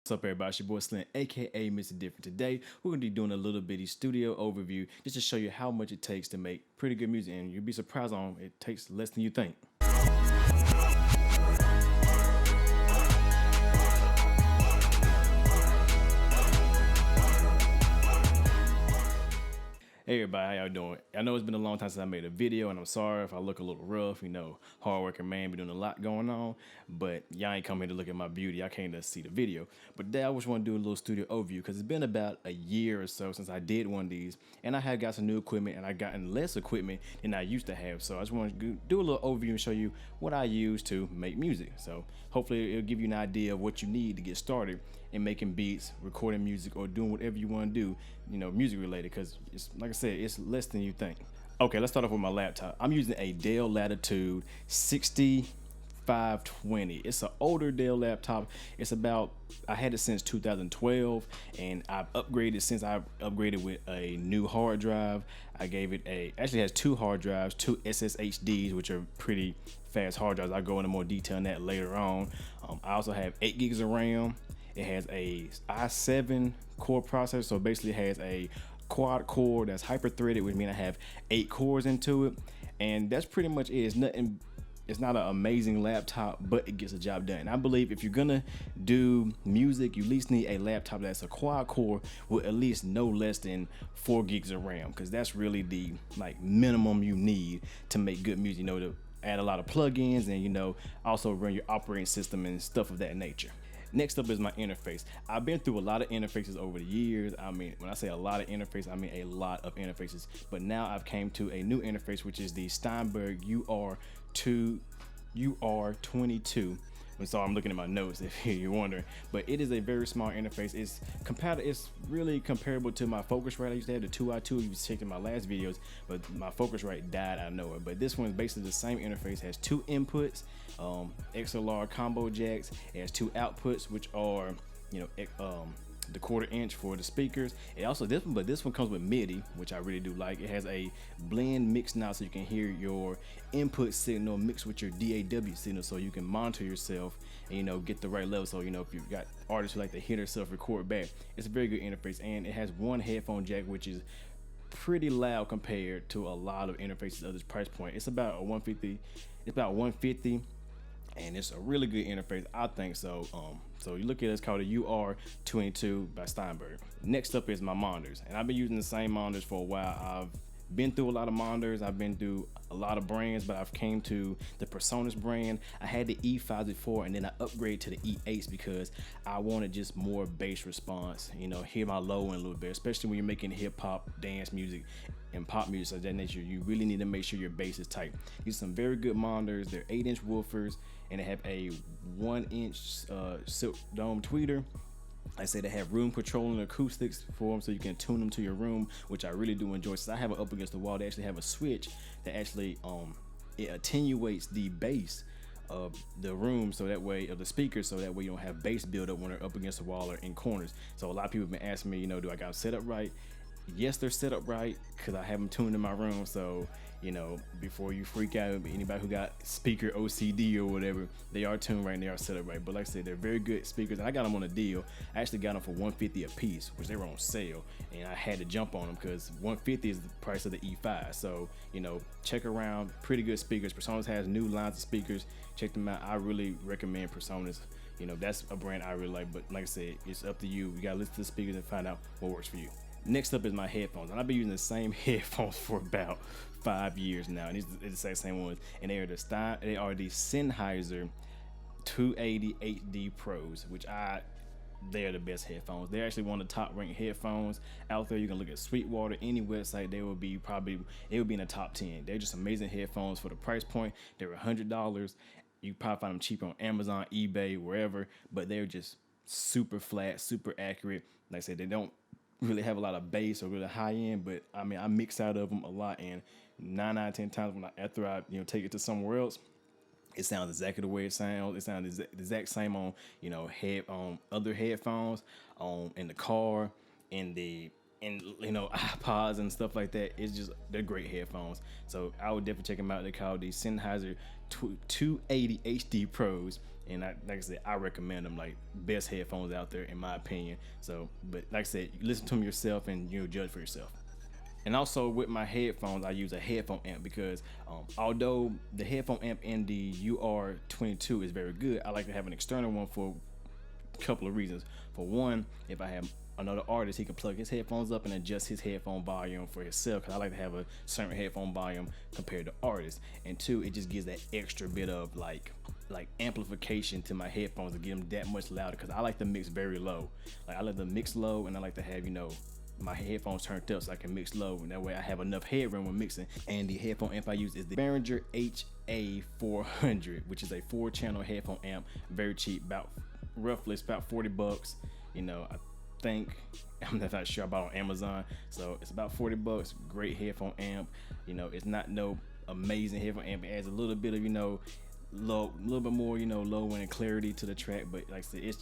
What's up, everybody? It's your boy Slim, aka Mr. Different. Today, we're going to be doing a little bitty studio overview just to show you how much it takes to make pretty good music, and you'll be surprised on it takes less than you think. Hey everybody, how y'all doing? I know it's been a long time since I made a video, and I'm sorry if I look a little rough. You know, hardworking man, be doing a lot going on, but y'all ain't come here to look at my beauty. I came to see the video. But today I just want to do a little studio overview because it's been about a year or so since I did one of these, and I had got some new equipment, and I gotten less equipment than I used to have. So I just want to do a little overview and show you what I use to make music. So hopefully it'll give you an idea of what you need to get started in making beats, recording music, or doing whatever you want to do, you know, music related, because it's like I said, it's less than you think. Okay, let's start off with my laptop. I'm using a Dell Latitude 6520. It's an older Dell laptop. It's about, I had it since 2012, and I've upgraded since I've upgraded with a new hard drive. I gave it actually has two hard drives, two SSHDs, which are pretty fast hard drives. I'll go into more detail on that later on. I also have 8 gigs of RAM. It has a i7 core processor, so basically it has a quad core that's hyper threaded, which means I have 8 cores into it, and that's pretty much it. It's nothing. It's not an amazing laptop, but it gets the job done. And I believe if you're gonna do music, you at least need a laptop that's a quad core with at least no less than 4 gigs of RAM, because that's really the minimum you need to make good music. You know, to add a lot of plugins and, you know, also run your operating system and stuff of that nature. Next up is my interface. I've been through a lot of interfaces over the years. I mean, when I say a lot of interfaces, I mean a lot of interfaces. But now I've came to a new interface, which is the Steinberg UR22. I'm sorry, I'm looking at my notes if you're wondering, but it is a very small interface. It's really comparable to my Focusrite I used to have, the 2i2. You checked in my last videos, but my Focusrite died out of nowhere. But this one's basically the same interface. Has 2 inputs, XLR combo jacks. It has 2 outputs, which are, you know, the 1/4 inch for the speakers. It also this one comes with MIDI, which I really do like. It has a blend mix now, so you can hear your input signal mixed with your DAW signal, so you can monitor yourself and, you know, get the right level. So, you know, if you've got artists who like to hear themselves record back, it's a very good interface. And it has 1 headphone jack, which is pretty loud compared to a lot of interfaces of this price point. It's about 150. It's about 150. And it's a really good interface, I think. So so you look at it, it's called a UR22 by Steinberg. Next up is my monitors, and I've been using the same monitors for a while. I've been through a lot of monitors, I've been through a lot of brands, but I've came to the PreSonus brand. I had the E5s before, and then I upgraded to the E8s because I wanted just more bass response, you know, hear my low end a little bit, especially when you're making hip hop, dance music, and pop music of that nature. You really need to make sure your bass is tight. These are some very good monitors. They're 8-inch woofers, and they have a 1-inch silk dome tweeter. I say they have room control and acoustics for them, so you can tune them to your room, which I really do enjoy. Since I have it up against the wall, they actually have a switch that actually it attenuates the bass of the room, so that way, of the speakers, so that way you don't have bass buildup when they're up against the wall or in corners. So a lot of people have been asking me, you know, do I got them set up right? Yes, they're set up right because I have them tuned in my room. So, you know, before you freak out, anybody who got speaker OCD or whatever, they are tuned right and they are set up right. But like I said, they're very good speakers, and I got them on a deal. I actually got them for $150 a piece, which they were on sale, and I had to jump on them because $150 is the price of the E5. So, you know, check around. Pretty good speakers. PreSonus has new lines of speakers. Check them out. I really recommend PreSonus. You know, that's a brand I really like. But like I said, it's up to you. You gotta listen to the speakers and find out what works for you. Next up is my headphones, and I've been using the same headphones for about 5 years now, and these are the same ones, and they are the Sennheiser 280 HD Pros, which they're the best headphones. They're actually one of the top ranked headphones out there. You can look at Sweetwater, any website, they would be in the top 10. They're just amazing headphones for the price point. They're $100. You probably find them cheap on Amazon, eBay, wherever, but they're just super flat, super accurate. Like I said, they don't really have a lot of bass or really high end, but I mean, I mix out of them a lot, and 9 out of 10 times after I take it to somewhere else, it sounds exactly the way it sounds. It sounds the exact same on, you know, other headphones, in the car, in you know, iPods and stuff like that. They're great headphones. So I would definitely check them out. They're called the Sennheiser 280 HD Pros, and like I said, I recommend them, like best headphones out there in my opinion. So, but like I said, listen to them yourself and judge for yourself. And also with my headphones, I use a headphone amp because although the headphone amp in the UR22 is very good, I like to have an external one for a couple of reasons. For one, if I have another artist, he can plug his headphones up and adjust his headphone volume for himself, because I like to have a certain headphone volume compared to artists. And two, it just gives that extra bit of like amplification to my headphones to get them that much louder, because I like to mix very low. Like I like to mix low, and I like to have my headphones turned up so I can mix low, and that way I have enough headroom when mixing. And the headphone amp I use is the Behringer HA400, which is a 4-channel headphone amp, very cheap, roughly it's about $40. I think, I'm not sure, I bought on Amazon, so it's about $40. Great headphone amp. It's not no amazing headphone amp. It adds a little bit of little bit more low end clarity to the track, but like I said,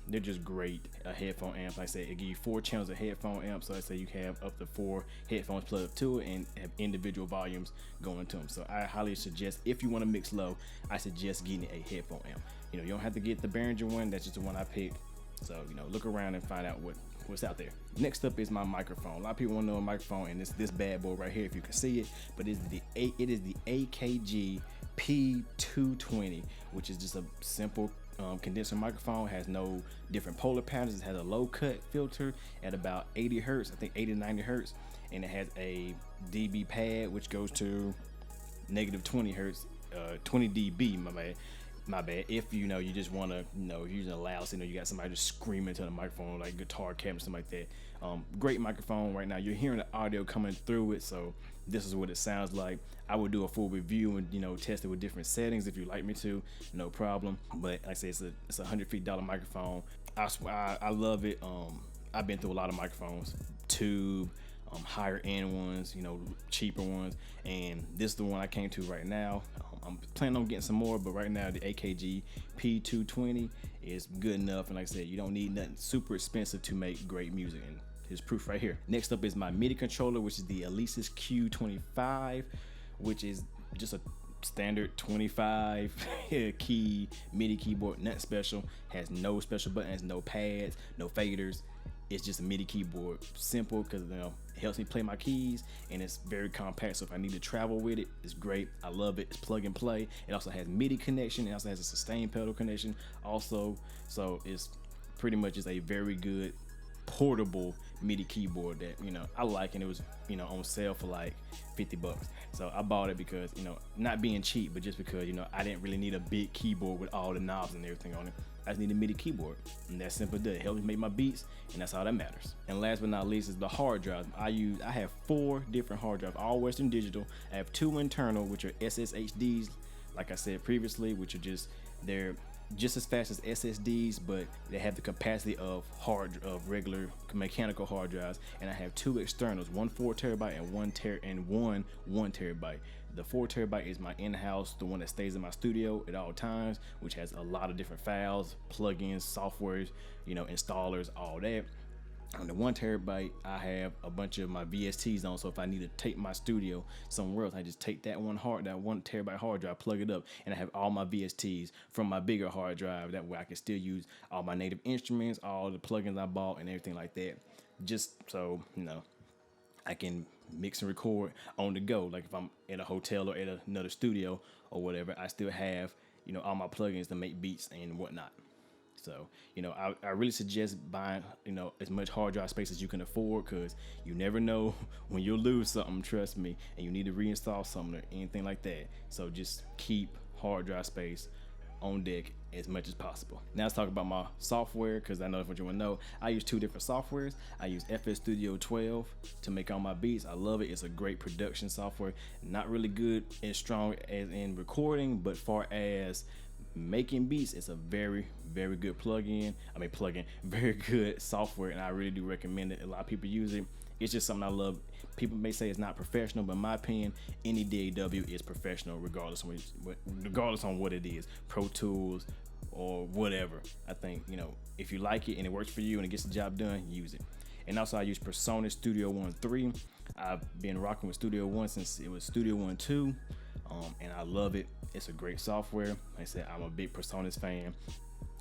they're just great headphone amp. Like I said, it gives you 4 channels of headphone amp, so I say you have up to 4 headphones plugged up to it and have individual volumes going to them. So I highly suggest, if you want to mix low, I suggest getting a headphone amp. You don't have to get the Behringer one, that's just the one I picked. So look around and find out what's out there. Next up is my microphone. A lot of people want to know a microphone, and it's this bad boy right here, if you can see it, but it is the AKG P220, which is just a simple condenser microphone. Has no different polar patterns. It has a low cut filter at about 80 hertz, I think 80 to 90 hertz, and it has a dB pad which goes to negative 20 hertz, 20 dB, my bad. If you just want to, you're using a loud, you got somebody just screaming to the microphone, like guitar cabinet, something like that. Great microphone. Right now you're hearing the audio coming through it, so this is what it sounds like. I would do a full review and test it with different settings if you like me to, no problem. But like I say, it's a $150 microphone. I love it. I've been through a lot of microphones, tube, higher end ones, cheaper ones, and this is the one I came to right now. I'm planning on getting some more, but right now the AKG P220 is good enough. And like I said, you don't need nothing super expensive to make great music, and here's proof right here. Next up is my MIDI controller, which is the lease's Q25, which is just a standard 25 key MIDI keyboard, nothing special. Has no special buttons, no pads, no faders. It's just a MIDI keyboard, simple, because it helps me play my keys, and it's very compact. So if I need to travel with it, it's great. I love it. It's plug and play. It also has MIDI connection. It also has a sustain pedal connection also. So it's pretty much just a very good portable MIDI keyboard that I like, and it was on sale for like $50. So I bought it because not being cheap, but just because I didn't really need a big keyboard with all the knobs and everything on it. I just need a MIDI keyboard, and that's simple. It helps me make my beats, and that's all that matters. And last but not least is the hard drive. I have 4 different hard drives, all Western Digital. I have 2 internal, which are SSHDs, like I said previously, which are they're just as fast as SSDs, but they have the capacity of regular mechanical hard drives. And I have 2 externals, one 4 terabyte and one 1 terabyte. The 4 terabyte is my in-house, the one that stays in my studio at all times, which has a lot of different files, plugins, softwares, installers, all that. On the 1 terabyte, I have a bunch of my VSTs on, so if I need to take my studio somewhere else, I just take that 1 terabyte hard drive, plug it up, and I have all my VSTs from my bigger hard drive. That way I can still use all my native instruments, all the plugins I bought, and everything like that, just so I can mix and record on the go. Like if I'm at a hotel or at another studio or whatever, I still have all my plugins to make beats and whatnot. So I really suggest buying as much hard drive space as you can afford, because you never know when you'll lose something, trust me, and you need to reinstall something or anything like that. So just keep hard drive space on deck as much as possible. Now let's talk about my software, because I know if you want to know, I use 2 different softwares. I use FL Studio 12 to make all my beats. I love it. It's a great production software. Not really good and strong as in recording, but far as making beats, it's a very, very good very good software, and I really do recommend it. A lot of people use it. It's just something I love. People may say it's not professional, but in my opinion, any DAW is professional, regardless on what it is, Pro Tools or whatever. I think if you like it and it works for you and it gets the job done, use it. And also I use Persona Studio One 3. I've been rocking with Studio One since it was Studio One 2. and I love it. It's a great software. Like I said, I'm a big PreSonus fan,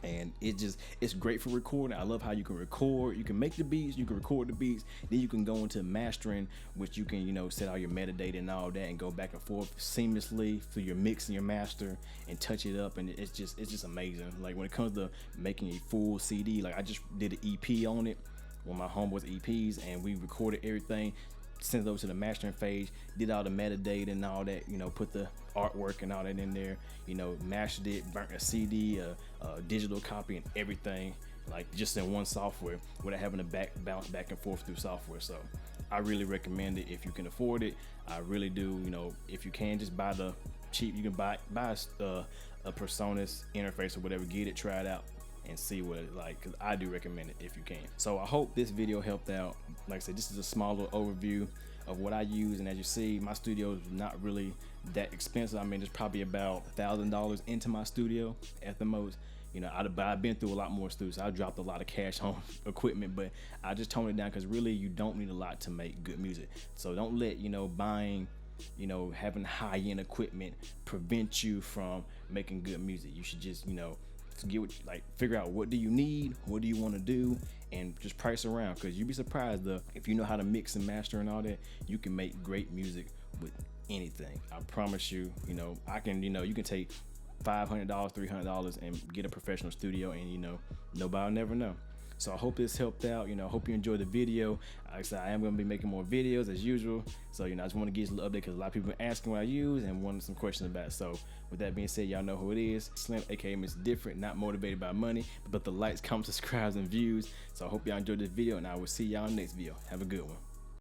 and it's great for recording. I love how you can record, you can make the beats, you can record the beats, then you can go into mastering, which you can, you know, set all your metadata and all that and go back and forth seamlessly through your mix and your master and touch it up, and it's just amazing. Like when it comes to making a full CD, like I just did an EP on it, one of my homeboys EPs, and we recorded everything, sent it over to the mastering phase, did all the metadata and all that, you know, put the artwork and all that in there, you know, mastered it, burnt a CD, a digital copy and everything, like just in one software without having to bounce back and forth through software. So I really recommend it if you can afford it. I really do. You know, if you can, just buy the cheap, you can buy a PreSonus interface or whatever, get it, try it out and see what it's like, because I do recommend it if you can. So I hope this video helped out. Like I said, this is a small little overview of what I use, and as you see, my studio is not really that expensive. I mean, it's probably about $1,000 into my studio at the most. You know, I've been through a lot more studios, so I dropped a lot of cash on equipment, but I just toned it down because really you don't need a lot to make good music. So don't let, you know, buying, you know, having high-end equipment prevent you from making good music. You should just, you know, figure out what do you need, what do you want to do, and just price around, because you'd be surprised if you know how to mix and master and all that, you can make great music with anything. I promise you. You know, you can take $500, $300 and get a professional studio, and you know, nobody will never know. So I hope this helped out. You know, I hope you enjoyed the video. Like I said, I am going to be making more videos as usual. So, you know, I just want to give you a little update because a lot of people are asking what I use and wanting some questions about it. So with that being said, y'all know who it is. Slim, aka Mr.Different, not motivated by money, but the likes, comments, subscribes, and views. So I hope y'all enjoyed this video, and I will see y'all in the next video. Have a good one.